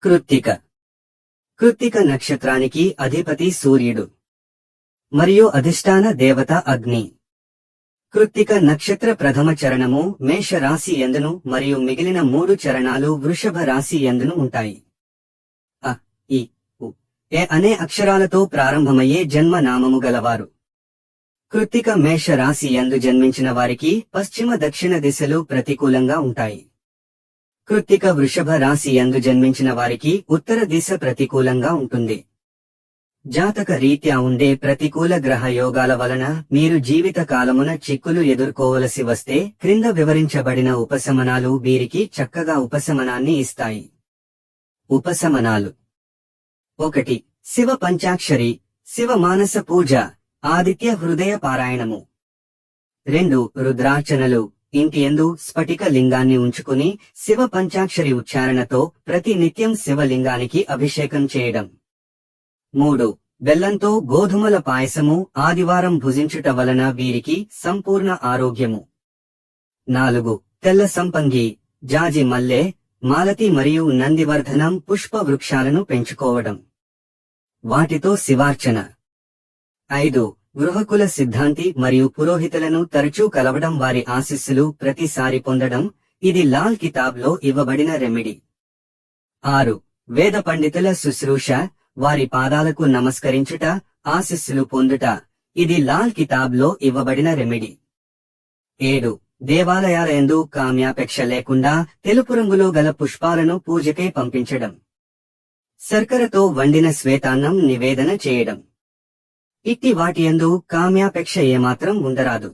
కృత్తిక. కృత్తిక నక్షత్రానికి అధిపతి సూర్యుడు మరియు అధిష్టాన దేవత అగ్ని. కృత్తిక నక్షత్ర ప్రథమ చరణము మేష రాశి యందును మరియు మిగిలిన 3 చరణాలు వృషభ రాశి యందును ఉంటాయి. అ, ఇ, ఉ, ఏ అనే అక్షరాలతో ప్రారంభమయ్యే జన్మ నామము గలవారు. కృత్తిక మేష రాశి యందు జన్మించిన వారికి పశ్చిమ దక్షిణ దిశలు ప్రతికూలంగా ఉంటాయి. కృత్తిక వృషభ రాశి యందు జన్మించిన వారికి ఉత్తర దిశ ప్రతికూలంగా ఉంటుంది. జాతక రీత్యా ఉండే ప్రతికూల గ్రహ యోగాల వలన మీరు జీవిత కాలమున చిక్కులు ఎదుర్కోవలసి వస్తే క్రింద వివరించబడిన ఉపశమనాలు వీరికి చక్కగా ఉపశమనాన్ని ఇస్తాయి. ఉపశమనాలు: 1. శివ పంచాక్షరి, శివ మానస పూజ, ఆదిత్య హృదయ పారాయణము. 2. రుద్రార్చనలు, ఇంటి యందు స్ఫటిక లింగాన్ని ఉంచుకుని శివ పంచాక్షరి ఉచ్చారణతో ప్రతి నిత్యం శివలింగానికి అభిషేకం చేయడం. 3. బెల్లంతో గోధుమల పాయసము ఆదివారం భుజించుట వలన వీరికి సంపూర్ణ ఆరోగ్యము. 4. తెల్ల సంపంగి, జాజి మల్లె, మాలతి మరియు నందివర్ధనం పుష్ప వృక్షాలను పెంచుకోవడం. వాటితో శివార్చన. 5. గృహకుల సిద్ధాంతి మరియు పురోహితులను తరచూ కలవడం, వారి ఆశీస్సులు ప్రతిసారి పొందడం. ఇది లాల్ కితాబ్లో ఇవ్వబడిన రెమెడీ. 6. వేద పండితుల శుశ్రూష, వారి పాదాలకు నమస్కరించుట, ఆశీస్సులు పొందుట. ఇది లాల్ కితాబ్లో ఇవ్వబడిన రెమెడీ. 7. దేవాలయాలయందు కామ్యాపేక్ష లేకుండా తెలుపు రంగులో గల పుష్పాలను పూజకే పంపించడం. శర్కరతో వండిన శ్వేతాన్నం నివేదన చేయడం. ఇట్టి వాటియందు కామ్యాపేక్ష ఏమాత్రం ఉండరాదు.